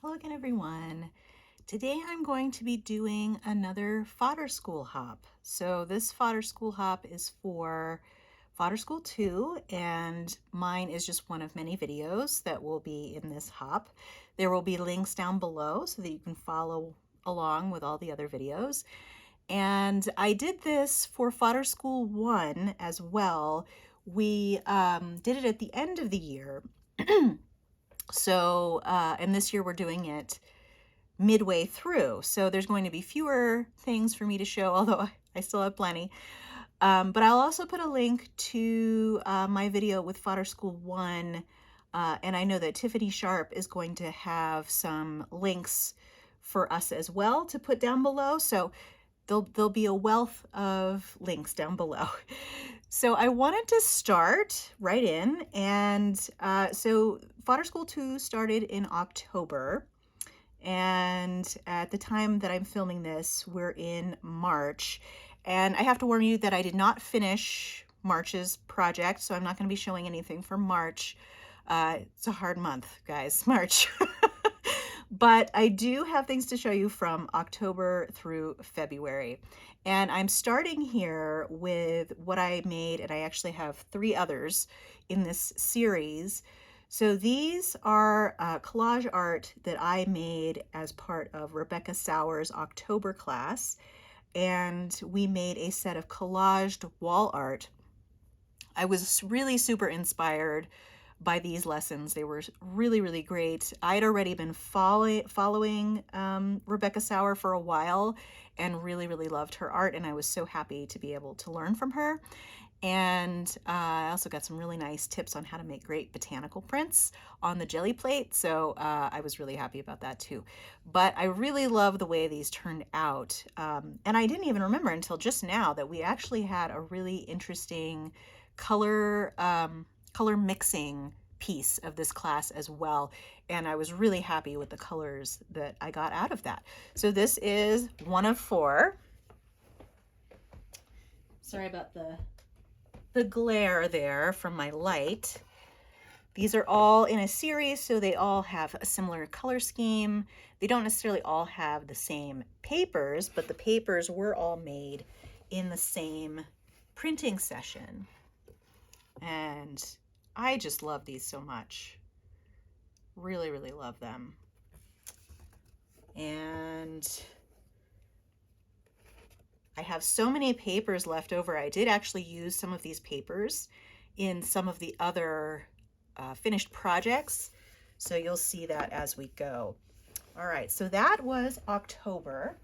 Hello again, everyone. Today I'm going to be doing another Fodder School hop. So this Fodder School hop is for Fodder School 2, and mine is just one of many videos that will be in this hop. There will be links down below so that you can follow along with all the other videos. And I did this for Fodder School 1 as well. We did it at the end of the year. And this year we're doing it midway through. So there's going to be fewer things for me to show, although I still have plenty. But I'll also put a link to my video with Fodder School 1. And I know that Tiffany Sharp is going to have some links for us as well to put down below. So there'll be a wealth of links down below. So I wanted to start right in. And so Fodder School 2 started in October. And at the time that I'm filming this, we're in March. And I have to warn you that I did not finish March's project, so I'm not going to be showing anything for March. It's a hard month, guys, March. But I do have things to show you from October through February. And I'm starting here with what I made, and I actually have 3 others in this series. So these are collage art that I made as part of Rebecca Sauer's October class. And we made a set of collaged wall art. I was really super inspired by these lessons. They were really, really great. I'd already been following Rebecca Sauer for a while and really, really loved her art. And I was so happy to be able to learn from her. And I also got some really nice tips on how to make great botanical prints on the jelly plate. So I was really happy about that too. But I really love the way these turned out. And I didn't even remember until just now that we actually had a really interesting color mixing piece of this class as well. And I was really happy with the colors that I got out of that. So this is one of 4. Sorry about the glare there from my light. These are all in a series, so they all have a similar color scheme. They don't necessarily all have the same papers, but the papers were all made in the same printing session. And I just love these so much. Really, really love them. And I have so many papers left over. I did actually use some of these papers in some of the other finished projects. So you'll see that as we go. All right, so that was October.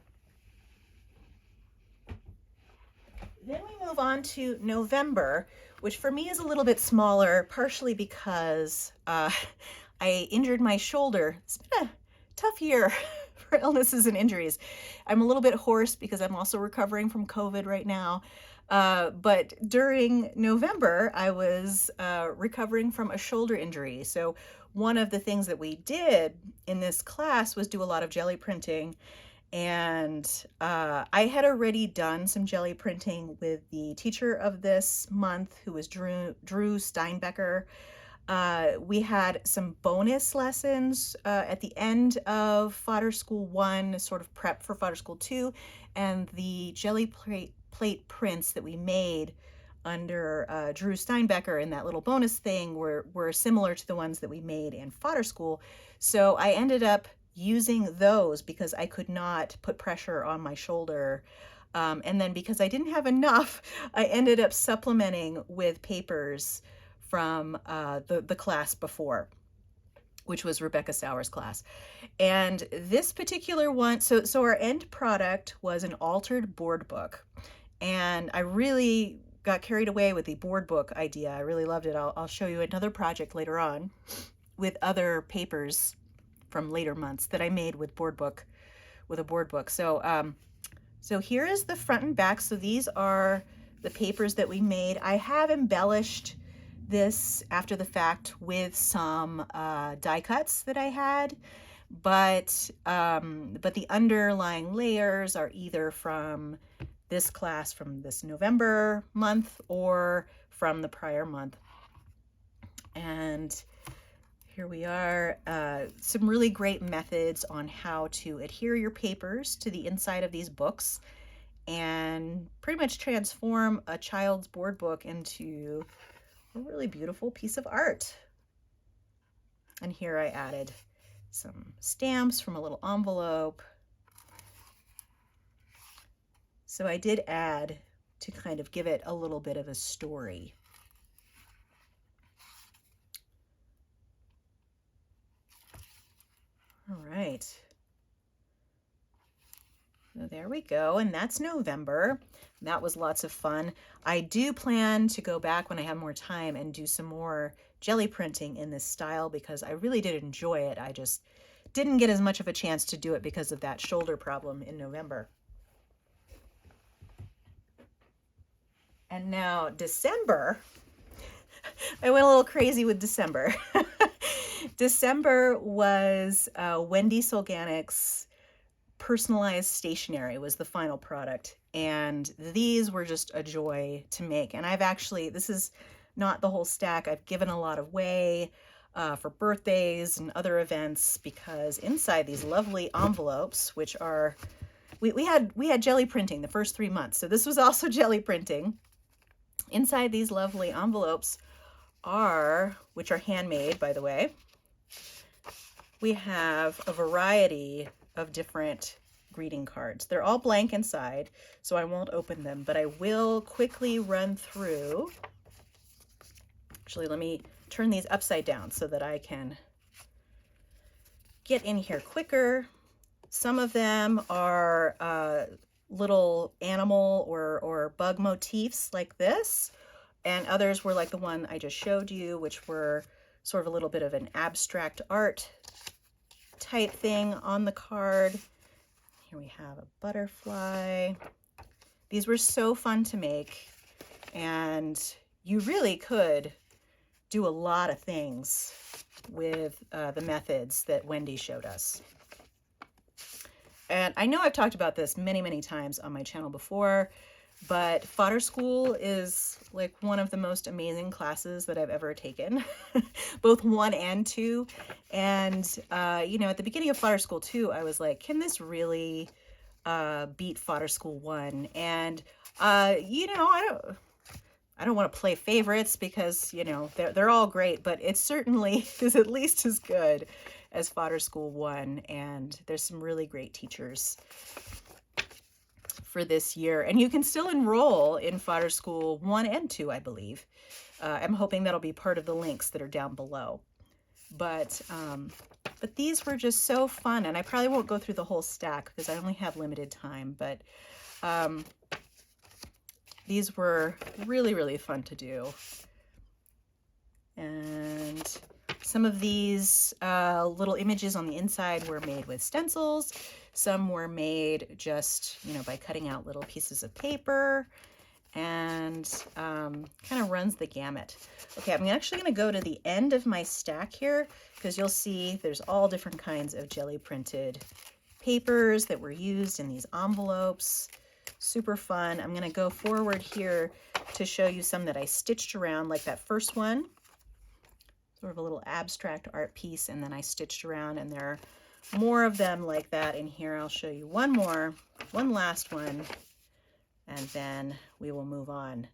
Then we move on to November, which for me is a little bit smaller, partially because I injured my shoulder. It's been a tough year for illnesses and injuries. I'm a little bit hoarse because I'm also recovering from COVID right now. But during November, I was recovering from a shoulder injury. So one of the things that we did in this class was do a lot of jelly printing. And I had already done some jelly printing with the teacher of this month, who was Drew Steinbecker. We had some bonus lessons at the end of Fodder School 1, sort of prep for Fodder School 2, and the jelly plate prints that we made under Drew Steinbecker in that little bonus thing were similar to the ones that we made in Fodder School. So I ended up using those because I could not put pressure on my shoulder. And then because I didn't have enough, I ended up supplementing with papers from the class before, which was Rebecca Sauer's class. And this particular one, so our end product was an altered board book. And I really got carried away with the board book idea. I really loved it. I'll show you another project later on with other papers from later months that I made with a board book. So so here is the front and back. So these are the papers that we made. I have embellished this after the fact with some die cuts that I had, but the underlying layers are either from this class from this November month or from the prior month. And Here we are, some really great methods on how to adhere your papers to the inside of these books and pretty much transform a child's board book into a really beautiful piece of art. And here I added some stamps from a little envelope. So I did add to kind of give it a little bit of a story. All right. So there we go, and that's November. That was lots of fun. I do plan to go back when I have more time and do some more jelly printing in this style because I really did enjoy it. I just didn't get as much of a chance to do it because of that shoulder problem in November. And now December, I went a little crazy with December. December was Wendy Solganic's personalized stationery was the final product. And these were just a joy to make. And I've actually, this is not the whole stack. I've given a lot away for birthdays and other events because inside these lovely envelopes, which are, we had jelly printing the first 3 months. So this was also jelly printing. Inside these lovely envelopes are, which are handmade, by the way, we have a variety of different greeting cards. They're all blank inside, so I won't open them, but I will quickly run through. Actually, let me turn these upside down so that I can get in here quicker. Some of them are little animal or bug motifs like this, and others were like the one I just showed you, which were sort of a little bit of an abstract art type thing on the card. Here we have a butterfly. These were so fun to make, and you really could do a lot of things with the methods that Wendy showed us. And I know I've talked about this many, many times on my channel before, but Fodder School is like one of the most amazing classes that I've ever taken, both 1 and 2. And, you know, at the beginning of Fodder School 2, I was like, can this really beat Fodder School 1? And, you know, I don't want to play favorites because, you know, they're all great, but it certainly is at least as good as Fodder School 1. And there's some really great teachers for this year, and you can still enroll in Fodder School 1 and 2, I believe. I'm hoping that'll be part of the links that are down below. But these were just so fun, and I probably won't go through the whole stack because I only have limited time, but these were really, really fun to do. And some of these little images on the inside were made with stencils. Some were made just, you know, by cutting out little pieces of paper, and kind of runs the gamut. Okay, I'm actually going to go to the end of my stack here because you'll see there's all different kinds of jelly printed papers that were used in these envelopes. Super fun. I'm going to go forward here to show you some that I stitched around, like that first one, sort of a little abstract art piece, and then I stitched around, and there are more of them like that in here. I'll show you one last one, and then we will move on.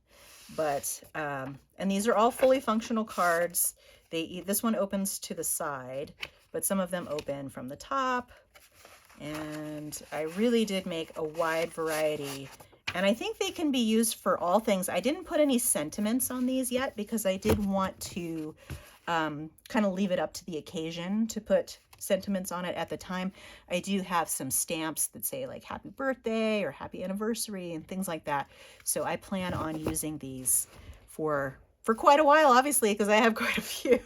But and these are all fully functional cards. This one opens to the side, but some of them open from the top. And I really did make a wide variety, and I think they can be used for all things. I didn't put any sentiments on these yet because I did want to kind of leave it up to the occasion to put sentiments on it. At the time, I do have some stamps that say like happy birthday or happy anniversary and things like that. So I plan on using these for quite a while, obviously, because I have quite a few.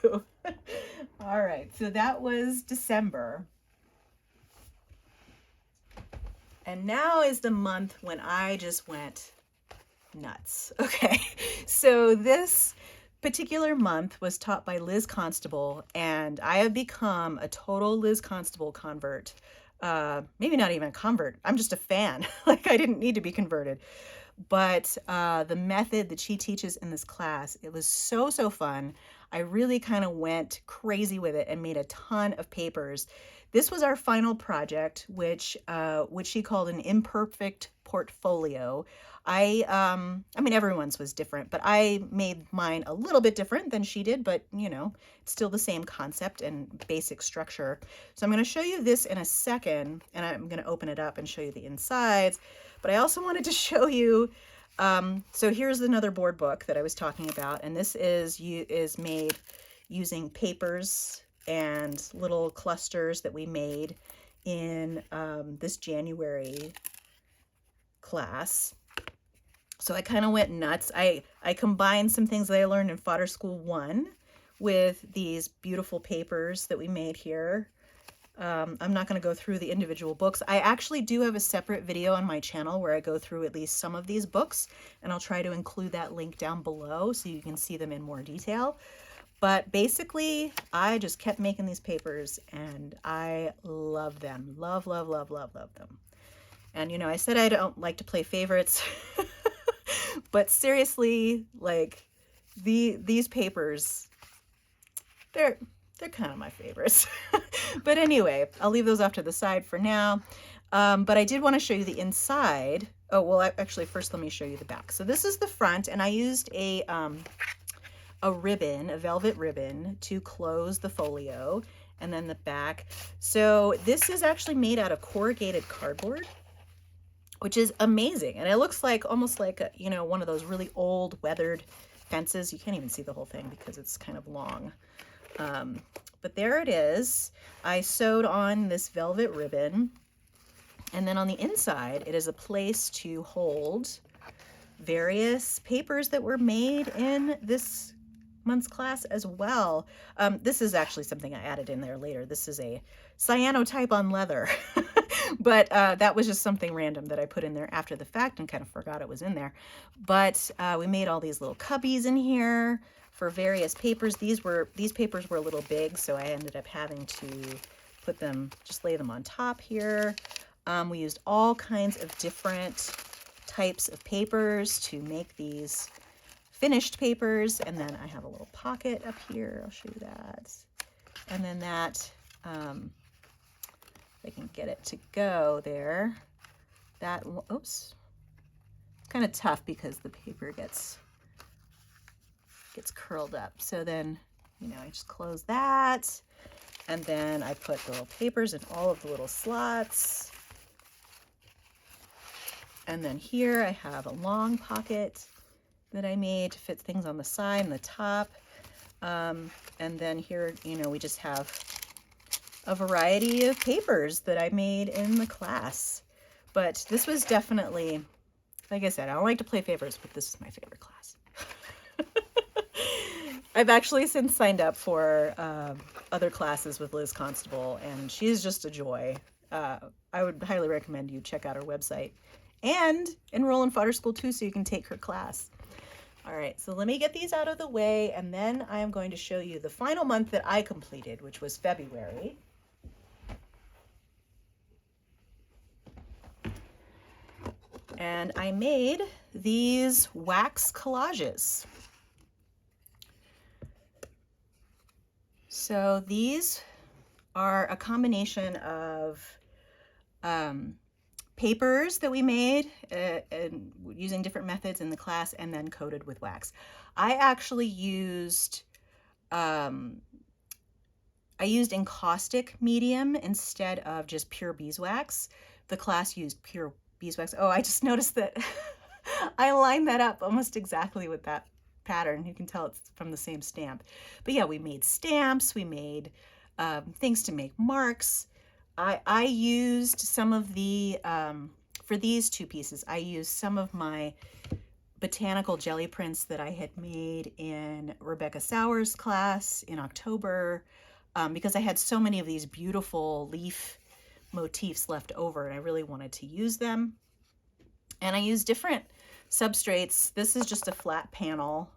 All right, so that was December. And now is the month when I just went nuts. Okay, so this particular month was taught by Liz Constable, and I have become a total Liz Constable convert. Maybe not even a convert. I'm just a fan. Like, I didn't need to be converted. But the method that she teaches in this class, it was so fun. I really kind of went crazy with it and made a ton of papers. This was our final project, which she called an imperfect portfolio. I mean, everyone's was different, but I made mine a little bit different than she did, but you know, it's still the same concept and basic structure. So I'm going to show you this in a second, and I'm going to open it up and show you the insides. But I also wanted to show you, so here's another board book that I was talking about, and this is made using papers and little clusters that we made in this January class. So I kind of went nuts. I combined some things that I learned in Fodder School 1 with these beautiful papers that we made here. I'm not going to go through the individual books. I actually do have a separate video on my channel where I go through at least some of these books, and I'll try to include that link down below so you can see them in more detail. But basically, I just kept making these papers, and I love them. Love, love, love, love, love them. And, you know, I said I don't like to play favorites, but seriously, like, these papers, they're kind of my favorites. But anyway, I'll leave those off to the side for now. But I did want to show you the inside. Oh, well, actually, first let me show you the back. So this is the front, and I used a ribbon, a velvet ribbon, to close the folio, and then the back. So this is actually made out of corrugated cardboard, which is amazing. And it looks like almost like a, you know, one of those really old weathered fences. You can't even see the whole thing because it's kind of long. But there it is. I sewed on this velvet ribbon, and then on the inside, it is a place to hold various papers that were made in this month's class as well. This is actually something I added in there later. This is a cyanotype on leather, but that was just something random that I put in there after the fact and kind of forgot it was in there. But we made all these little cubbies in here for various papers. These papers were a little big, so I ended up having to put them, just lay them on top here. We used all kinds of different types of papers to make these finished papers. And then I have a little pocket up here. I'll show you that. And then that, if I can get it to go there, that, oops, kind of tough because the paper gets curled up. So then, you know, I just close that, and then I put the little papers in all of the little slots. And then here I have a long pocket that I made to fit things on the side and the top. And then here, you know, we just have a variety of papers that I made in the class. But this was definitely, like I said, I don't like to play favorites, but this is my favorite class. I've actually since signed up for other classes with Liz Constable, and she's just a joy. I would highly recommend you check out her website and enroll in Fodder School too, so you can take her class. All right, so let me get these out of the way, and then I am going to show you the final month that I completed, which was February. And I made these wax collages. So these are a combination of papers that we made and using different methods in the class, and then coated with wax. I actually used encaustic medium instead of just pure beeswax. The class used pure beeswax. Oh, I just noticed that I lined that up almost exactly with that pattern. You can tell it's from the same stamp. But yeah, we made stamps, we made things to make marks. I used some of the, for these two pieces, I used some of my botanical jelly prints that I had made in Rebecca Sauer's class in October, because I had so many of these beautiful leaf motifs left over and I really wanted to use them. And I used different substrates. This is just a flat panel,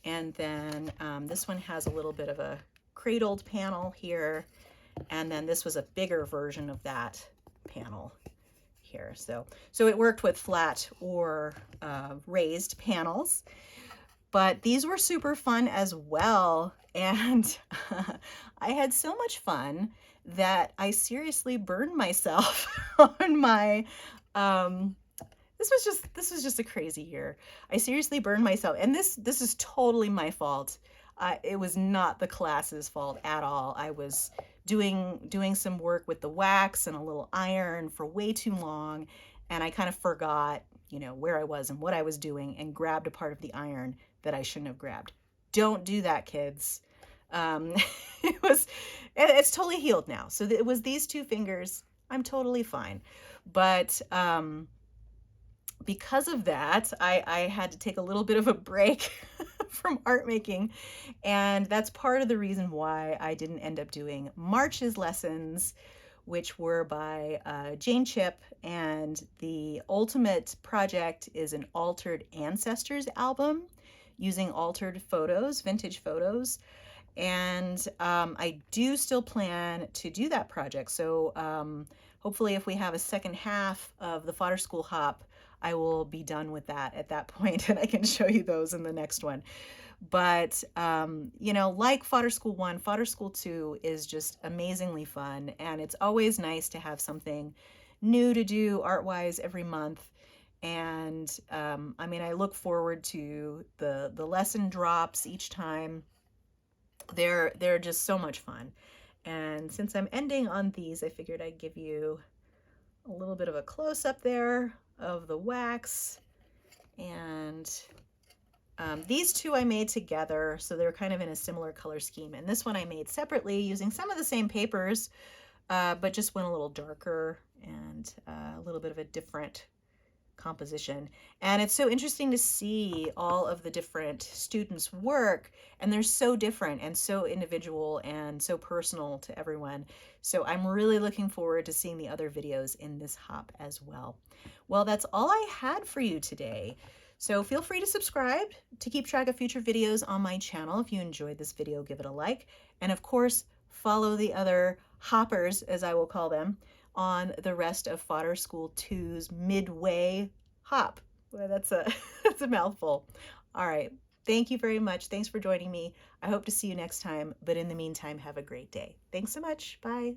and then this one has a little bit of a cradled panel here, and then this was a bigger version of that panel here. So it worked with flat or raised panels, but these were super fun as well. And I had so much fun that I seriously burned myself on my um, this was just a crazy year. I seriously burned myself, and this is totally my fault. It was not the class's fault at all. I was doing some work with the wax and a little iron for way too long, and I kind of forgot, where I was and what I was doing, and grabbed a part of the iron that I shouldn't have grabbed. Don't do that, kids. Um, it was, it's totally healed now. So it was these two fingers. I'm totally fine, but because of that, I had to take a little bit of a break from art making. And that's part of the reason why I didn't end up doing March's lessons, which were by Jane Chip. And the ultimate project is an Altered Ancestors album using altered photos, vintage photos. And I do still plan to do that project. So hopefully, if we have a second half of the Fodder School Hop, I will be done with that at that point, and I can show you those in the next one. But like Fodder School 1, Fodder School 2 is just amazingly fun, and it's always nice to have something new to do art-wise every month. And I mean, I look forward to the lesson drops each time. They're just so much fun. And since I'm ending on these, I figured I'd give you a little bit of a close-up there of the wax. And these two I made together, so they're kind of in a similar color scheme. And this one I made separately using some of the same papers, but just went a little darker and a little bit of a different composition. And it's so interesting to see all of the different students' work, and they're so different and so individual and so personal to everyone. So I'm really looking forward to seeing the other videos in this hop as well. Well, that's all I had for you today. So feel free to subscribe to keep track of future videos on my channel. If you enjoyed this video, give it a like. And of course, follow the other hoppers, as I will call them, on the rest of Fodder School 2's midway hop. Well, that's a that's a mouthful. All right. Thank you very much. Thanks for joining me. I hope to see you next time, but in the meantime, have a great day. Thanks so much. Bye.